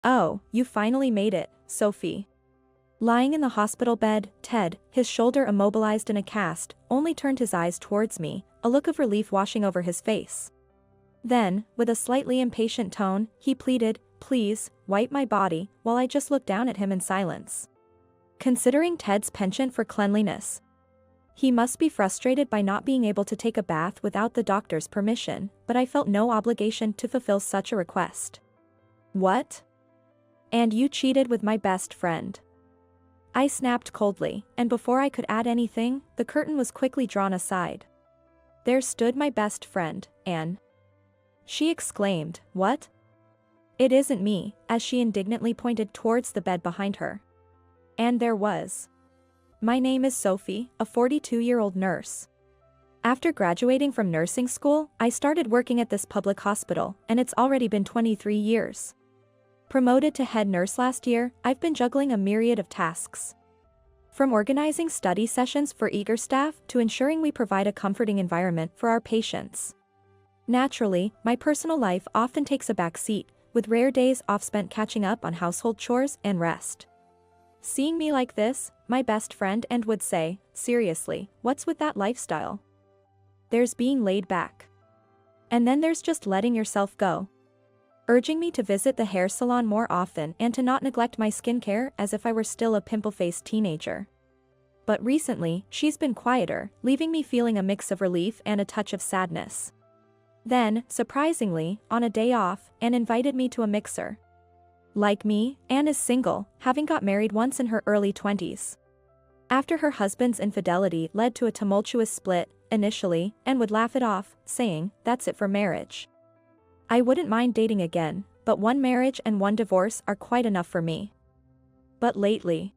Oh, you finally made it, Sophie. Lying in the hospital bed, Ted, his shoulder immobilized in a cast, only turned his eyes towards me, a look of relief washing over his face. Then, with a slightly impatient tone, he pleaded, "Please, wipe my body," while I just looked down at him in silence. Considering Ted's penchant for cleanliness, he must be frustrated by not being able to take a bath without the doctor's permission, but I felt no obligation to fulfill such a request. What? And you cheated with my best friend? I snapped coldly, and before I could add anything, the curtain was quickly drawn aside. There stood my best friend, Anne. She exclaimed, "What?" "It isn't me," as she indignantly pointed towards the bed behind her. And there was. "My name is Sophie, a 42-year-old nurse. After graduating from nursing school, I started working at this public hospital, and it's already been 23 years. Promoted to head nurse last year, I've been juggling a myriad of tasks. From organizing study sessions for eager staff to ensuring we provide a comforting environment for our patients. Naturally, my personal life often takes a back seat, with rare days off spent catching up on household chores and rest. Seeing me like this, my best friend and would say, "Seriously, what's with that lifestyle? There's being laid back. And then there's just letting yourself go." Urging me to visit the hair salon more often and to not neglect my skincare as if I were still a pimple-faced teenager. But recently, she's been quieter, leaving me feeling a mix of relief and a touch of sadness. Then, surprisingly, on a day off, Anne invited me to a mixer. Like me, Anne is single, having got married once in her early 20s. After her husband's infidelity led to a tumultuous split, initially, Anne would laugh it off, saying, "That's it for marriage. I wouldn't mind dating again, but one marriage and one divorce are quite enough for me." But lately,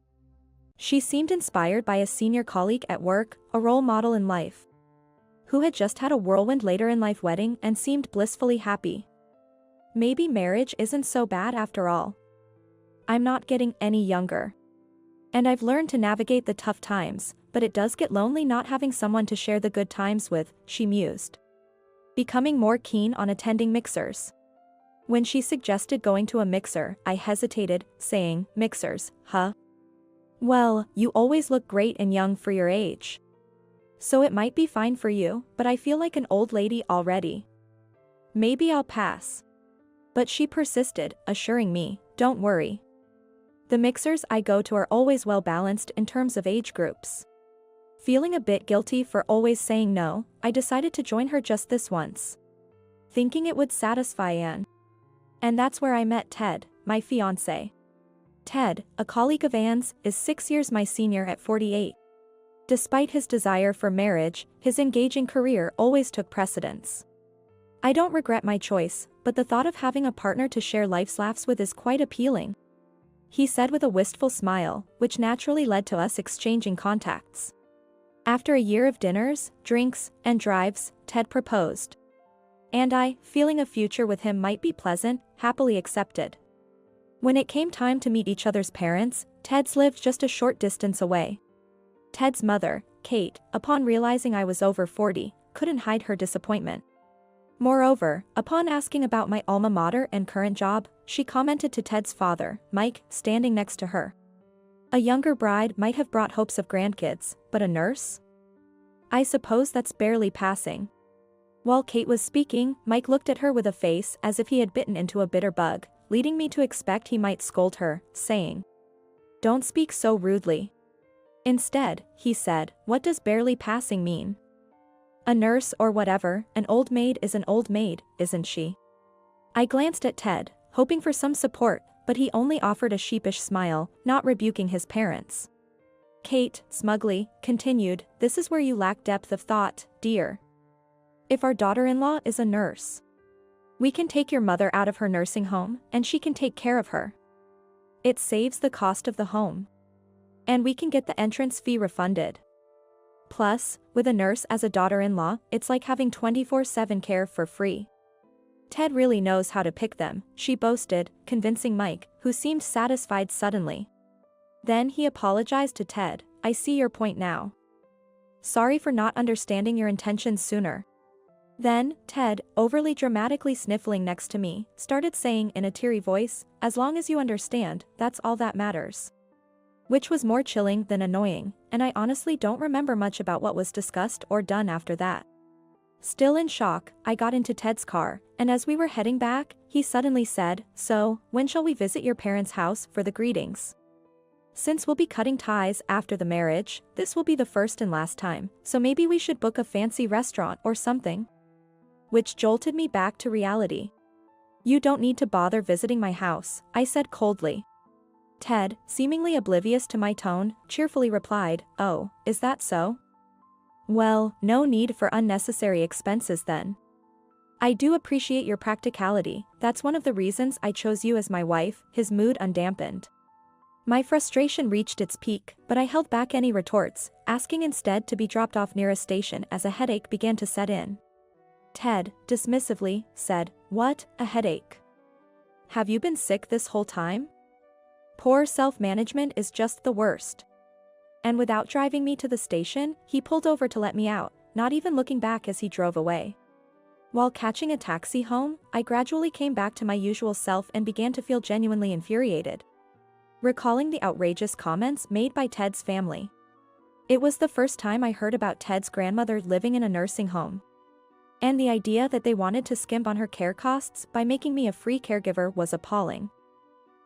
she seemed inspired by a senior colleague at work, a role model in life, who had just had a whirlwind later-in-life wedding and seemed blissfully happy. Maybe marriage isn't so bad after all. I'm not getting any younger. And I've learned to navigate the tough times, but it does get lonely not having someone to share the good times with, she mused, becoming more keen on attending mixers. When she suggested going to a mixer, I hesitated, saying, "Mixers, huh? Well, you always look great and young for your age. So it might be fine for you, but I feel like an old lady already. Maybe I'll pass." But she persisted, assuring me, "Don't worry. The mixers I go to are always well balanced in terms of age groups." Feeling a bit guilty for always saying no, I decided to join her just this once, thinking it would satisfy Anne. And that's where I met Ted, my fiancé. Ted, a colleague of Anne's, is 6 years my senior at 48. Despite his desire for marriage, his engaging career always took precedence. I don't regret my choice, but the thought of having a partner to share life's laughs with is quite appealing, he said with a wistful smile, which naturally led to us exchanging contacts. After a year of dinners, drinks, and drives, Ted proposed. And I, feeling a future with him might be pleasant, happily accepted. When it came time to meet each other's parents, Ted's lived just a short distance away. Ted's mother, Kate, upon realizing I was over 40, couldn't hide her disappointment. Moreover, upon asking about my alma mater and current job, she commented to Ted's father, Mike, standing next to her. A younger bride might have brought hopes of grandkids, but a nurse? I suppose that's barely passing. While Kate was speaking, Mike looked at her with a face as if he had bitten into a bitter bug, leading me to expect he might scold her, saying, "Don't speak so rudely." Instead, he said, "What does barely passing mean? A nurse or whatever, an old maid is an old maid, isn't she?" I glanced at Ted, hoping for some support, but he only offered a sheepish smile, not rebuking his parents. Kate, smugly, continued, "This is where you lack depth of thought, dear. If our daughter-in-law is a nurse, we can take your mother out of her nursing home, and she can take care of her. It saves the cost of the home. And we can get the entrance fee refunded. Plus, with a nurse as a daughter-in-law, it's like having 24/7 care for free." Ted really knows how to pick them, she boasted, convincing Mike, who seemed satisfied suddenly. Then he apologized to Ted, "I see your point now. Sorry for not understanding your intentions sooner. Then, Ted, overly dramatically sniffling next to me, started saying in a teary voice, "As long as you understand, that's all that matters." Which was more chilling than annoying, and I honestly don't remember much about what was discussed or done after that. Still in shock, I got into Ted's car, and as we were heading back, he suddenly said, "So, when shall we visit your parents' house for the greetings? Since we'll be cutting ties after the marriage, this will be the first and last time, so maybe we should book a fancy restaurant or something." Which jolted me back to reality. "You don't need to bother visiting my house," I said coldly. Ted, seemingly oblivious to my tone, cheerfully replied, "Oh, is that so? Well, no need for unnecessary expenses then. I do appreciate your practicality, that's one of the reasons I chose you as my wife," his mood undampened. My frustration reached its peak, but I held back any retorts, asking instead to be dropped off near a station as a headache began to set in. Ted, dismissively, said, "What, a headache? Have you been sick this whole time? Poor self-management is just the worst." And without driving me to the station, he pulled over to let me out, not even looking back as he drove away. While catching a taxi home, I gradually came back to my usual self and began to feel genuinely infuriated, recalling the outrageous comments made by Ted's family. It was the first time I heard about Ted's grandmother living in a nursing home. And the idea that they wanted to skimp on her care costs by making me a free caregiver was appalling.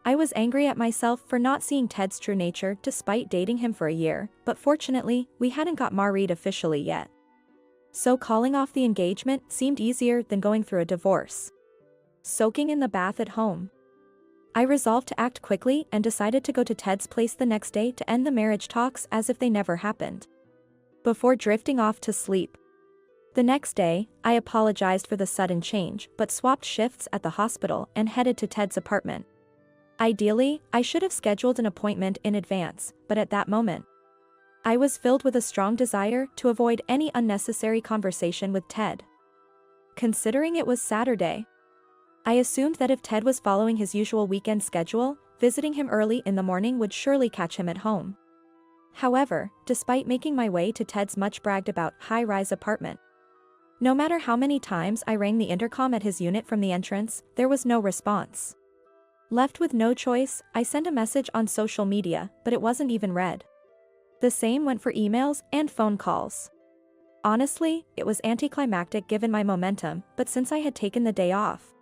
I was angry at myself for not seeing Ted's true nature despite dating him for a year, but fortunately, we hadn't got married officially yet. So calling off the engagement seemed easier than going through a divorce. Soaking in the bath at home, I resolved to act quickly and decided to go to Ted's place the next day to end the marriage talks as if they never happened, before drifting off to sleep. The next day, I apologized for the sudden change but swapped shifts at the hospital and headed to Ted's apartment. Ideally, I should have scheduled an appointment in advance, but at that moment, I was filled with a strong desire to avoid any unnecessary conversation with Ted. Considering it was Saturday, I assumed that if Ted was following his usual weekend schedule, visiting him early in the morning would surely catch him at home. However, despite making my way to Ted's much-bragged-about high-rise apartment, no matter how many times I rang the intercom at his unit from the entrance, there was no response. Left with no choice, I sent a message on social media, but it wasn't even read. The same went for emails and phone calls. Honestly, it was anticlimactic given my momentum, but since I had taken the day off,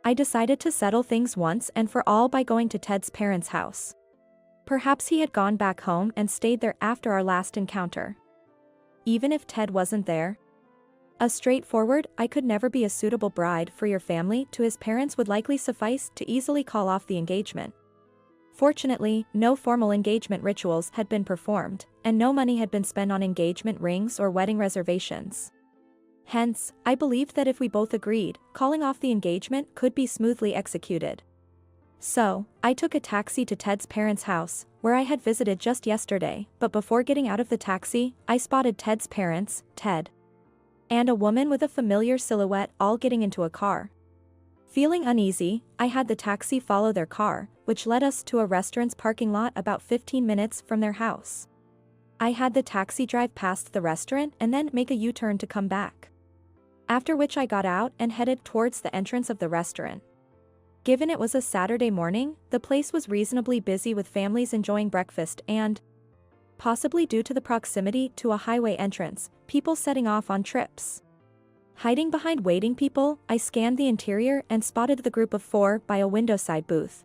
I decided to settle things once and for all by going to Ted's parents' house. Perhaps he had gone back home and stayed there after our last encounter. Even if Ted wasn't there, a straightforward "I could never be a suitable bride for your family" to his parents would likely suffice to easily call off the engagement. Fortunately, no formal engagement rituals had been performed, and no money had been spent on engagement rings or wedding reservations. Hence, I believed that if we both agreed, calling off the engagement could be smoothly executed. So, I took a taxi to Ted's parents' house, where I had visited just yesterday, but before getting out of the taxi, I spotted Ted's parents, Ted, and a woman with a familiar silhouette all getting into a car. Feeling uneasy, I had the taxi follow their car, which led us to a restaurant's parking lot about 15 minutes from their house. I had the taxi drive past the restaurant and then make a U-turn to come back, after which I got out and headed towards the entrance of the restaurant. Given it was a Saturday morning, the place was reasonably busy with families enjoying breakfast and, possibly due to the proximity to a highway entrance, people setting off on trips. Hiding behind waiting people, I scanned the interior and spotted the group of 4 by a window-side booth.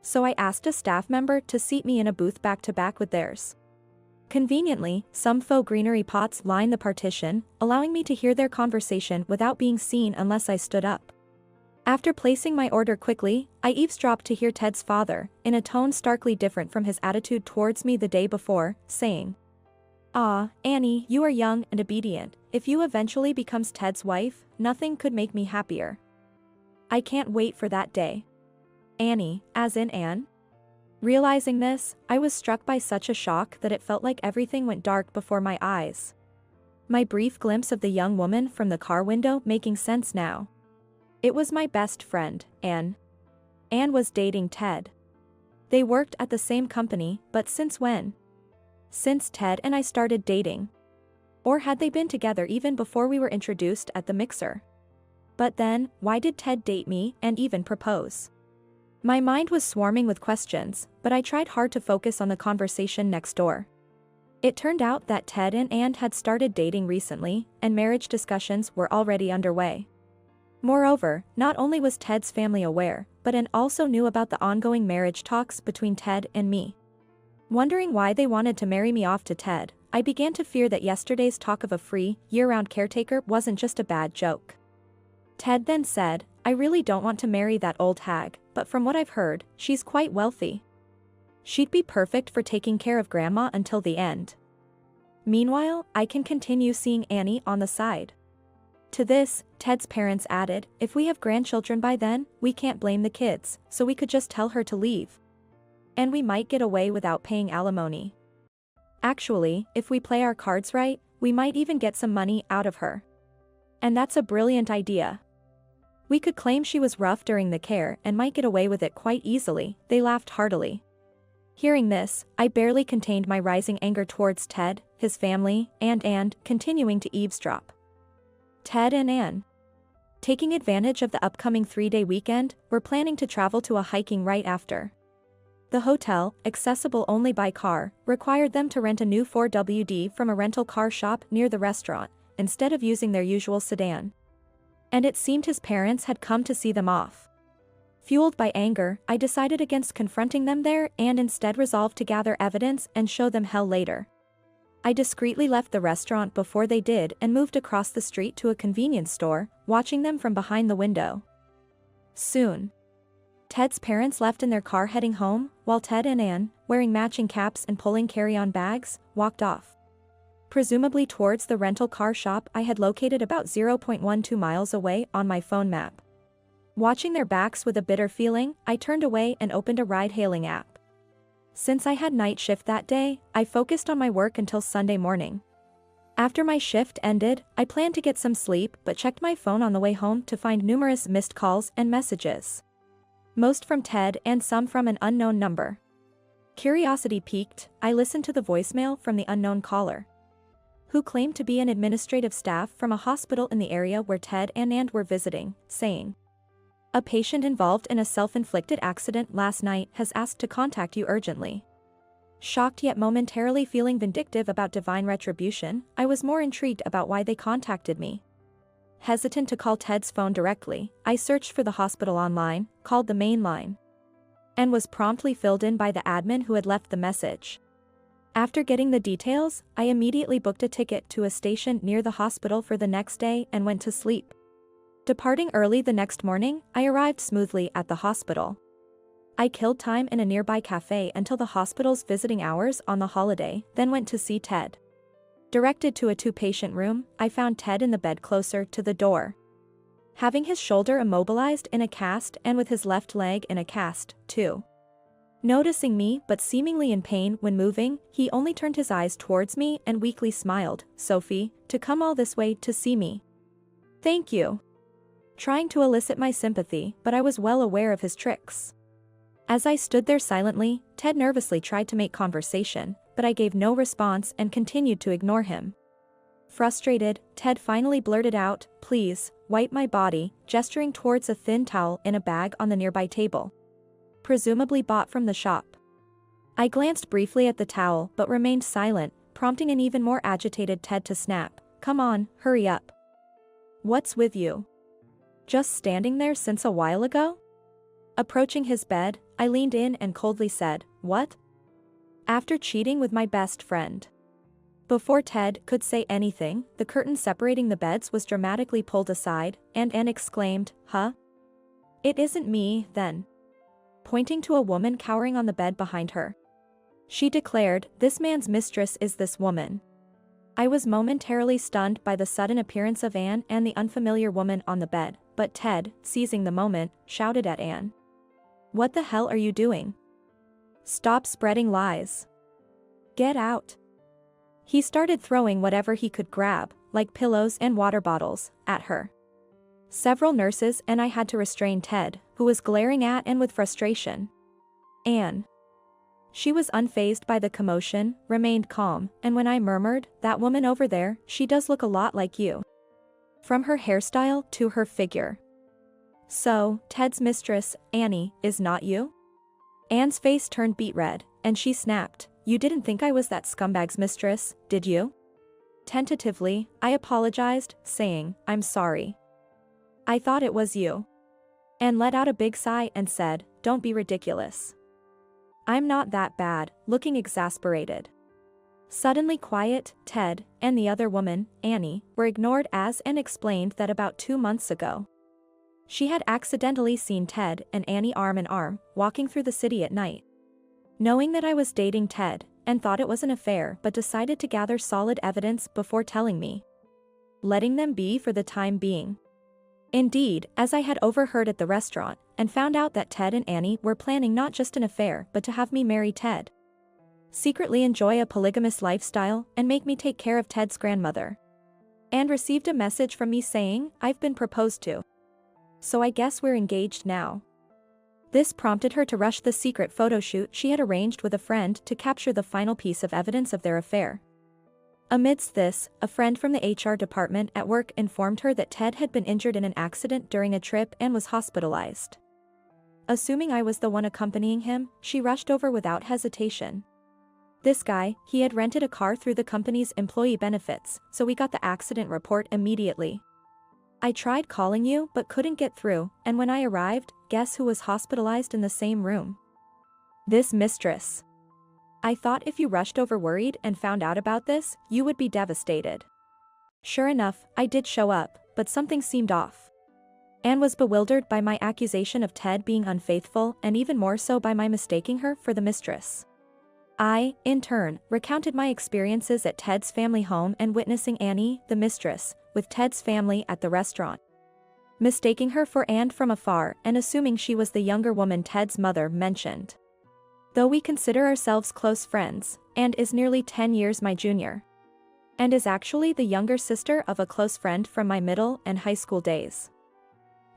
So I asked a staff member to seat me in a booth back-to-back with theirs. Conveniently, some faux greenery pots line the partition, allowing me to hear their conversation without being seen unless I stood up. After placing my order quickly, I eavesdropped to hear Ted's father, in a tone starkly different from his attitude towards me the day before, saying, "Ah, Annie, you are young and obedient. If you eventually becomes Ted's wife, nothing could make me happier. I can't wait for that day." Annie, as in Anne? Realizing this, I was struck by such a shock that it felt like everything went dark before my eyes. My brief glimpse of the young woman from the car window making sense now. It was my best friend, Anne. Anne was dating Ted. They worked at the same company, but since when? Since Ted and I started dating. Or had they been together even before we were introduced at the mixer? But then, why did Ted date me and even propose? My mind was swarming with questions, but I tried hard to focus on the conversation next door. It turned out that Ted and Ann had started dating recently, and marriage discussions were already underway. Moreover, not only was Ted's family aware, but Ann also knew about the ongoing marriage talks between Ted and me. Wondering why they wanted to marry me off to Ted, I began to fear that yesterday's talk of a free, year-round caretaker wasn't just a bad joke. Ted then said, "I really don't want to marry that old hag, but from what I've heard, she's quite wealthy. She'd be perfect for taking care of Grandma until the end. Meanwhile, I can continue seeing Annie on the side." To this, Ted's parents added, "If we have grandchildren by then, we can't blame the kids, so we could just tell her to leave. And we might get away without paying alimony. Actually, if we play our cards right, we might even get some money out of her. And that's a brilliant idea. We could claim she was rough during the care and might get away with it quite easily." They laughed heartily. Hearing this, I barely contained my rising anger towards Ted, his family, and Ann, continuing to eavesdrop. Ted and Ann, taking advantage of the upcoming 3-day weekend, were planning to travel to a hiking right after. The hotel, accessible only by car, required them to rent a new 4WD from a rental car shop near the restaurant, instead of using their usual sedan. And it seemed his parents had come to see them off. Fueled by anger, I decided against confronting them there and instead resolved to gather evidence and show them hell later. I discreetly left the restaurant before they did and moved across the street to a convenience store, watching them from behind the window. Soon, Ted's parents left in their car heading home, while Ted and Ann, wearing matching caps and pulling carry-on bags, walked off. Presumably towards the rental car shop I had located about 0.12 miles away on my phone map. Watching their backs with a bitter feeling, I turned away and opened a ride-hailing app. Since I had night shift that day, I focused on my work until Sunday morning. After my shift ended, I planned to get some sleep but checked my phone on the way home to find numerous missed calls and messages. Most from Ted and some from an unknown number. Curiosity piqued, I listened to the voicemail from the unknown caller, who claimed to be an administrative staff from a hospital in the area where Ted and Ann were visiting, saying, "A patient involved in a self-inflicted accident last night has asked to contact you urgently." Shocked yet momentarily feeling vindictive about divine retribution, I was more intrigued about why they contacted me. Hesitant to call Ted's phone directly, I searched for the hospital online, called the main line, and was promptly filled in by the admin who had left the message. After getting the details, I immediately booked a ticket to a station near the hospital for the next day and went to sleep. Departing early the next morning, I arrived smoothly at the hospital. I killed time in a nearby cafe until the hospital's visiting hours on the holiday, then went to see Ted. Directed to a 2-patient room, I found Ted in the bed closer to the door, having his shoulder immobilized in a cast and with his left leg in a cast, too. Noticing me but seemingly in pain when moving, he only turned his eyes towards me and weakly smiled. "Sophie, to come all this way to see me." "Thank you." Trying to elicit my sympathy, but I was well aware of his tricks. As I stood there silently, Ted nervously tried to make conversation, but I gave no response and continued to ignore him. Frustrated, Ted finally blurted out, "Please, wipe my body," gesturing towards a thin towel in a bag on the nearby table, presumably bought from the shop. I glanced briefly at the towel but remained silent, prompting an even more agitated Ted to snap, "Come on, hurry up. What's with you? Just standing there since a while ago?" Approaching his bed, I leaned in and coldly said, "What?" After cheating with my best friend. Before Ted could say anything, the curtain separating the beds was dramatically pulled aside, and Anne exclaimed, "Huh? It isn't me, then," pointing to a woman cowering on the bed behind her. She declared, "This man's mistress is this woman." I was momentarily stunned by the sudden appearance of Anne and the unfamiliar woman on the bed, but Ted, seizing the moment, shouted at Anne, "What the hell are you doing? Stop spreading lies. Get out." He started throwing whatever he could grab, like pillows and water bottles, at her. Several nurses and I had to restrain Ted, who was glaring at Anne with frustration. "Anne, She was unfazed by the commotion, remained calm, and when I murmured, "That woman over there, she does look a lot like you. From her hairstyle to her figure." "So, Ted's mistress, Annie, is not you?" Anne's face turned beet red, and she snapped, "You didn't think I was that scumbag's mistress, did you?" Tentatively, I apologized, saying, "I'm sorry. I thought it was you." Anne let out a big sigh and said, "Don't be ridiculous. I'm not that bad," looking exasperated. Suddenly quiet, Ted, and the other woman, Annie, were ignored as Anne explained that about 2 months ago, she had accidentally seen Ted and Annie arm in arm, walking through the city at night. Knowing that I was dating Ted, and thought it was an affair but decided to gather solid evidence before telling me. Letting them be for the time being. Indeed, as I had overheard at the restaurant, and found out that Ted and Annie were planning not just an affair but to have me marry Ted. Secretly enjoy a polygamous lifestyle and make me take care of Ted's grandmother. And received a message from me saying, "I've been proposed to. So I guess we're engaged now." This prompted her to rush the secret photo shoot she had arranged with a friend to capture the final piece of evidence of their affair. Amidst this, a friend from the HR department at work informed her that Ted had been injured in an accident during a trip and was hospitalized. Assuming I was the one accompanying him, she rushed over without hesitation. This guy, he had rented a car through the company's employee benefits, so we got the accident report immediately. I tried calling you but couldn't get through, and when I arrived, guess who was hospitalized in the same room? This mistress. I thought if you rushed over worried and found out about this, you would be devastated. Sure enough, I did show up, but something seemed off. Anne was bewildered by my accusation of Ted being unfaithful and even more so by my mistaking her for the mistress. I, in turn, recounted my experiences at Ted's family home and witnessing Annie, the mistress, with Ted's family at the restaurant. Mistaking her for Anne from afar and assuming she was the younger woman Ted's mother mentioned. Though we consider ourselves close friends, Anne is nearly 10 years my junior. And is actually the younger sister of a close friend from my middle and high school days.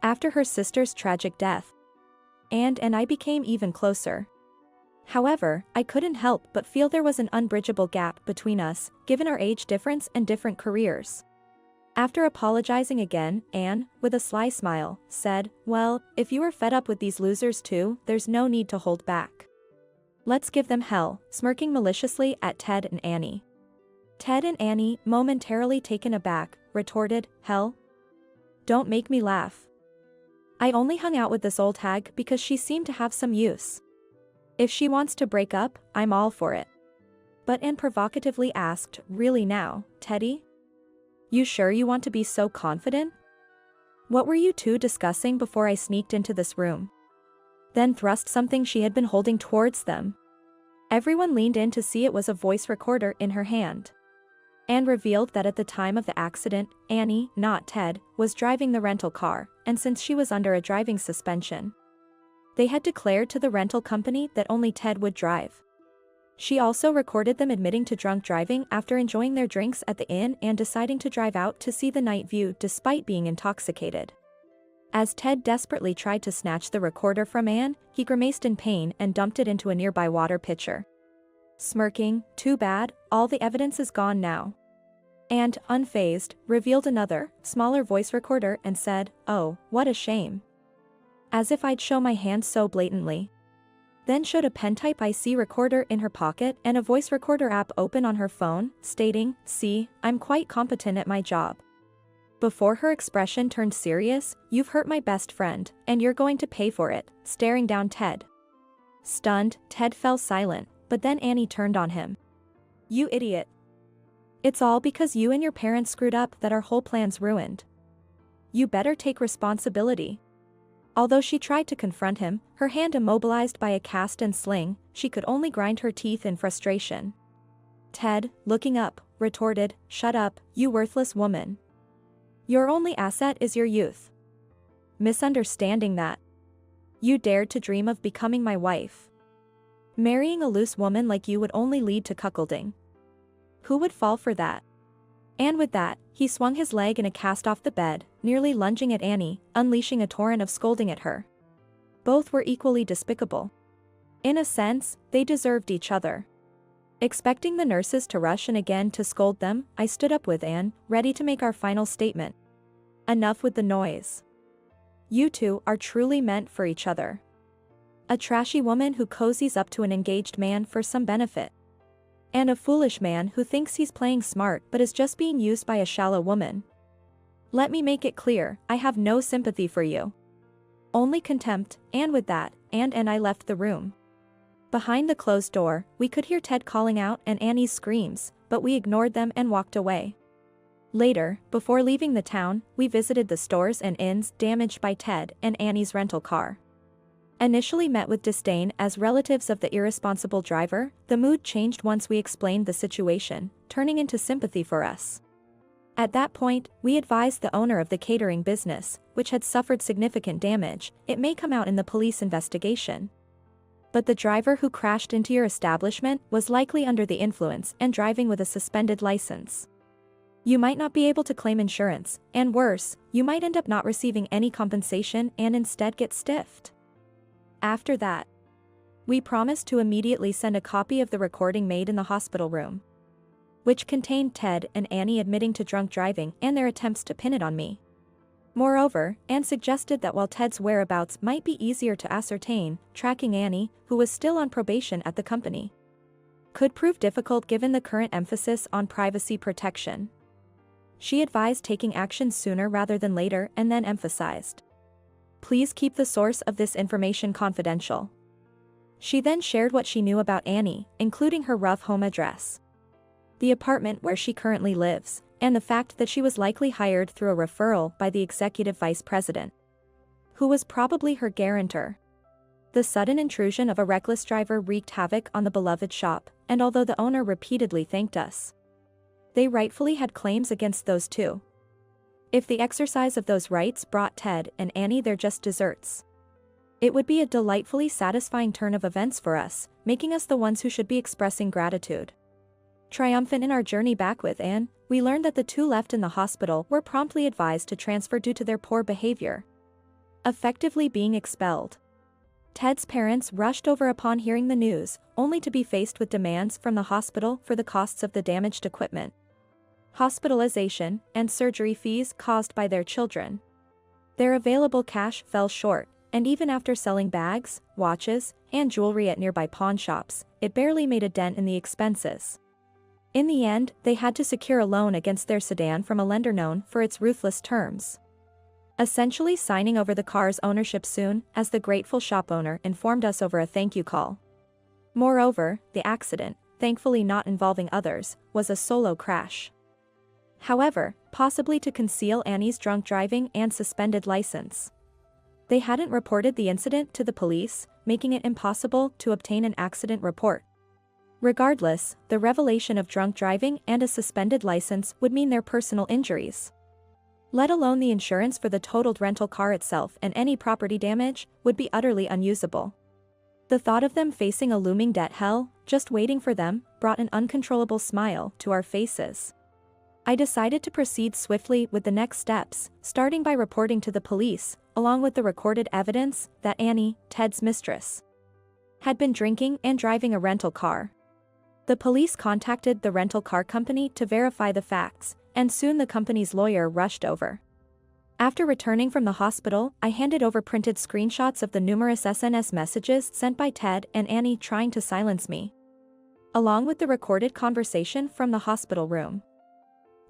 After her sister's tragic death, Anne and I became even closer. However, I couldn't help but feel there was an unbridgeable gap between us, given our age difference and different careers. After apologizing again, Anne, with a sly smile, said, "Well, if you are fed up with these losers too, there's no need to hold back. Let's give them hell," smirking maliciously at Ted and Annie. Ted and Annie, momentarily taken aback, retorted, "Hell? Don't make me laugh. I only hung out with this old hag because she seemed to have some use. If she wants to break up, I'm all for it." But Anne provocatively asked, "Really now, Teddy? You sure you want to be so confident? What were you two discussing before I sneaked into this room?" Then thrust something she had been holding towards them. Everyone leaned in to see it was a voice recorder in her hand. Anne revealed that at the time of the accident, Annie, not Ted, was driving the rental car, and since she was under a driving suspension, they had declared to the rental company that only Ted would drive. She also recorded them admitting to drunk driving after enjoying their drinks at the inn and deciding to drive out to see the night view despite being intoxicated. As Ted desperately tried to snatch the recorder from Anne, he grimaced in pain and dumped it into a nearby water pitcher. Smirking, "Too bad, all the evidence is gone now." And, unfazed, revealed another, smaller voice recorder and said, "Oh, what a shame." As if I'd show my hand so blatantly. Then showed a pen-type IC recorder in her pocket and a voice recorder app open on her phone, stating, "See, I'm quite competent at my job." Before her expression turned serious, "You've hurt my best friend, and you're going to pay for it," staring down Ted. Stunned, Ted fell silent, but then Annie turned on him. "You idiot. It's all because you and your parents screwed up that our whole plan's ruined. You better take responsibility." Although she tried to confront him, her hand immobilized by a cast and sling, she could only grind her teeth in frustration. Ted, looking up, retorted, "Shut up, you worthless woman. Your only asset is your youth. Misunderstanding that. You dared to dream of becoming my wife. Marrying a loose woman like you would only lead to cuckolding. Who would fall for that?" And with that, he swung his leg in a cast off the bed, nearly lunging at Annie, unleashing a torrent of scolding at her. Both were equally despicable. In a sense, they deserved each other. Expecting the nurses to rush in again to scold them, I stood up with Anne, ready to make our final statement. Enough with the noise. You two are truly meant for each other. A trashy woman who cozies up to an engaged man for some benefit. And a foolish man who thinks he's playing smart but is just being used by a shallow woman. Let me make it clear, I have no sympathy for you. Only contempt, and with that, Anne and I left the room. Behind the closed door, we could hear Ted calling out and Annie's screams, but we ignored them and walked away. Later, before leaving the town, we visited the stores and inns damaged by Ted and Annie's rental car. Initially met with disdain as relatives of the irresponsible driver, the mood changed once we explained the situation, turning into sympathy for us. At that point, we advised the owner of the catering business, which had suffered significant damage, it may come out in the police investigation. But the driver who crashed into your establishment was likely under the influence and driving with a suspended license. You might not be able to claim insurance, and worse, you might end up not receiving any compensation and instead get stiffed. After that, we promised to immediately send a copy of the recording made in the hospital room, which contained Ted and Annie admitting to drunk driving and their attempts to pin it on me. Moreover, Anne suggested that while Ted's whereabouts might be easier to ascertain, tracking Annie, who was still on probation at the company, could prove difficult given the current emphasis on privacy protection. She advised taking action sooner rather than later and then emphasized, "Please keep the source of this information confidential." She then shared what she knew about Annie, including her rough home address, the apartment where she currently lives, and the fact that she was likely hired through a referral by the executive vice president, who was probably her guarantor. The sudden intrusion of a reckless driver wreaked havoc on the beloved shop, and although the owner repeatedly thanked us, they rightfully had claims against those two. If the exercise of those rights brought Ted and Annie their just desserts, it would be a delightfully satisfying turn of events for us, making us the ones who should be expressing gratitude. Triumphant in our journey back with Anne, we learned that the two left in the hospital were promptly advised to transfer due to their poor behavior, effectively being expelled. Ted's parents rushed over upon hearing the news, only to be faced with demands from the hospital for the costs of the damaged equipment, hospitalization, and surgery fees caused by their children. Their available cash fell short, and even after selling bags, watches, and jewelry at nearby pawn shops, it barely made a dent in the expenses. In the end, they had to secure a loan against their sedan from a lender known for its ruthless terms, essentially signing over the car's ownership soon as the grateful shop owner informed us over a thank you call. Moreover, the accident, thankfully not involving others, was a solo crash. However, possibly to conceal Annie's drunk driving and suspended license, they hadn't reported the incident to the police, making it impossible to obtain an accident report. Regardless, the revelation of drunk driving and a suspended license would mean their personal injuries, let alone the insurance for the totaled rental car itself, and any property damage would be utterly unusable. The thought of them facing a looming debt hell, just waiting for them, brought an uncontrollable smile to our faces. I decided to proceed swiftly with the next steps, starting by reporting to the police, along with the recorded evidence, that Annie, Ted's mistress, had been drinking and driving a rental car. The police contacted the rental car company to verify the facts, and soon the company's lawyer rushed over. After returning from the hospital, I handed over printed screenshots of the numerous SNS messages sent by Ted and Annie trying to silence me, along with the recorded conversation from the hospital room.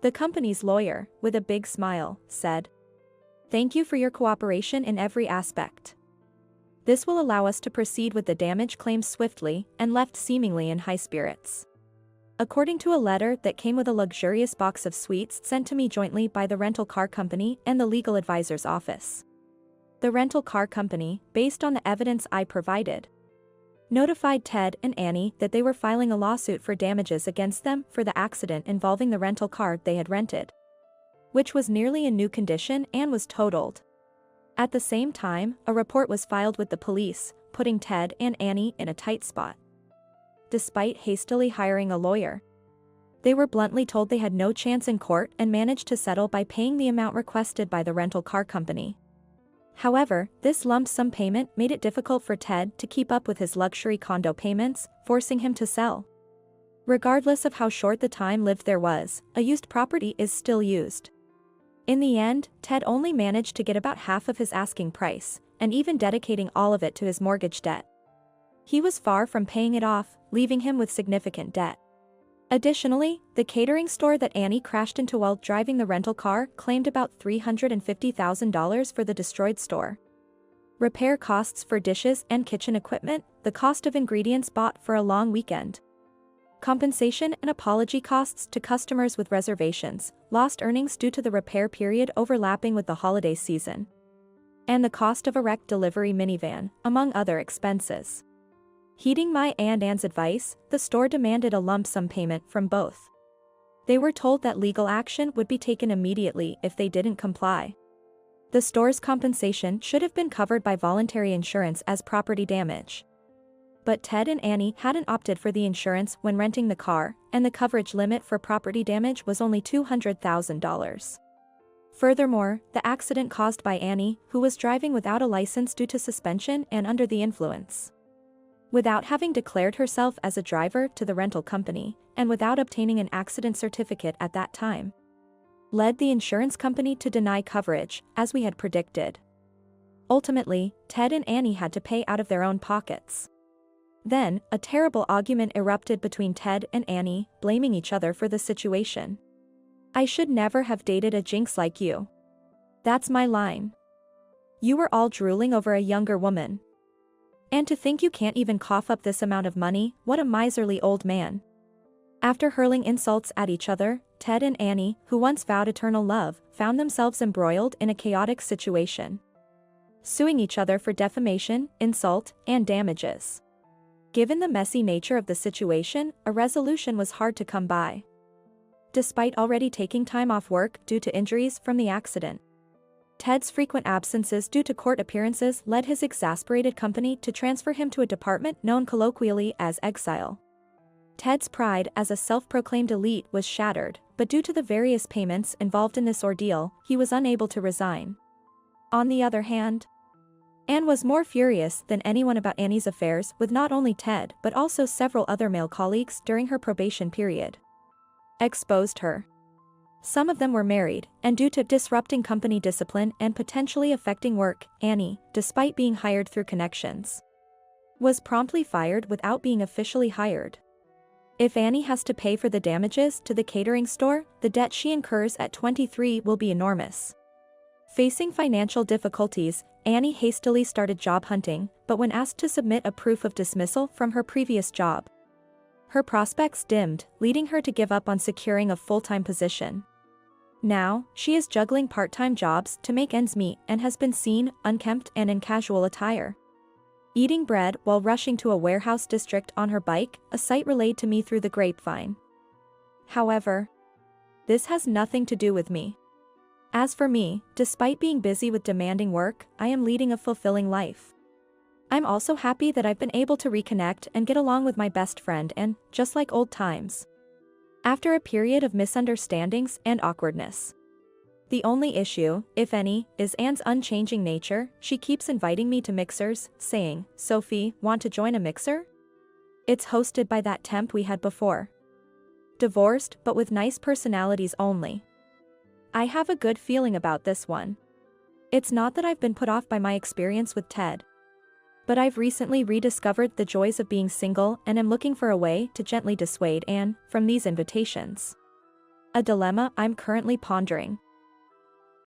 The company's lawyer, with a big smile, said, "Thank you for your cooperation in every aspect. This will allow us to proceed with the damage claims swiftly," and left seemingly in high spirits. According to a letter that came with a luxurious box of sweets sent to me jointly by the rental car company and the legal advisor's office, the rental car company, based on the evidence I provided, notified Ted and Annie that they were filing a lawsuit for damages against them for the accident involving the rental car they had rented, which was nearly in new condition and was totaled. At the same time, a report was filed with the police, putting Ted and Annie in a tight spot. Despite hastily hiring a lawyer, they were bluntly told they had no chance in court and managed to settle by paying the amount requested by the rental car company. However, this lump sum payment made it difficult for Ted to keep up with his luxury condo payments, forcing him to sell. Regardless of how short the time lived there was, a used property is still used. In the end, Ted only managed to get about half of his asking price, and even dedicating all of it to his mortgage debt. He was far from paying it off, leaving him with significant debt. Additionally, the catering store that Annie crashed into while driving the rental car claimed about $350,000 for the destroyed store. Repair costs for dishes and kitchen equipment, the cost of ingredients bought for a long weekend. Compensation and apology costs to customers with reservations, lost earnings due to the repair period overlapping with the holiday season. And the cost of a wrecked delivery minivan, among other expenses. Heeding my and Anne's advice, the store demanded a lump sum payment from both. They were told that legal action would be taken immediately if they didn't comply. The store's compensation should have been covered by voluntary insurance as property damage. But Ted and Annie hadn't opted for the insurance when renting the car, and the coverage limit for property damage was only $200,000. Furthermore, the accident caused by Annie, who was driving without a license due to suspension and under the influence. Without having declared herself as a driver to the rental company, and without obtaining an accident certificate at that time, led the insurance company to deny coverage, as we had predicted. Ultimately, Ted and Annie had to pay out of their own pockets. Then, a terrible argument erupted between Ted and Annie, blaming each other for the situation. "I should never have dated a jinx like you. That's my line. You were all drooling over a younger woman. And to think you can't even cough up this amount of money, what a miserly old man." After hurling insults at each other, Ted and Annie, who once vowed eternal love, found themselves embroiled in a chaotic situation, suing each other for defamation, insult, and damages. Given the messy nature of the situation, a resolution was hard to come by. Despite already taking time off work due to injuries from the accident, Ted's frequent absences due to court appearances led his exasperated company to transfer him to a department known colloquially as exile. Ted's pride as a self-proclaimed elite was shattered, but due to the various payments involved in this ordeal, he was unable to resign. On the other hand, Anne was more furious than anyone about Annie's affairs with not only Ted but also several other male colleagues during her probation period. Exposed her. Some of them were married, and due to disrupting company discipline and potentially affecting work, Annie, despite being hired through connections, was promptly fired without being officially hired. If Annie has to pay for the damages to the catering store, the debt she incurs at 23 will be enormous. Facing financial difficulties, Annie hastily started job hunting, but when asked to submit a proof of dismissal from her previous job, her prospects dimmed, leading her to give up on securing a full-time position. Now, she is juggling part-time jobs to make ends meet and has been seen, unkempt and in casual attire, eating bread while rushing to a warehouse district on her bike, a sight relayed to me through the grapevine. However, this has nothing to do with me. As for me, despite being busy with demanding work, I am leading a fulfilling life. I'm also happy that I've been able to reconnect and get along with my best friend and, just like old times, after a period of misunderstandings and awkwardness. The only issue, if any, is Anne's unchanging nature. She keeps inviting me to mixers, saying, "Sophie, want to join a mixer? It's hosted by that temp we had before. Divorced, but with nice personalities only." I have a good feeling about this one. It's not that I've been put off by my experience with Ted, but I've recently rediscovered the joys of being single and am looking for a way to gently dissuade Anne from these invitations. A dilemma I'm currently pondering.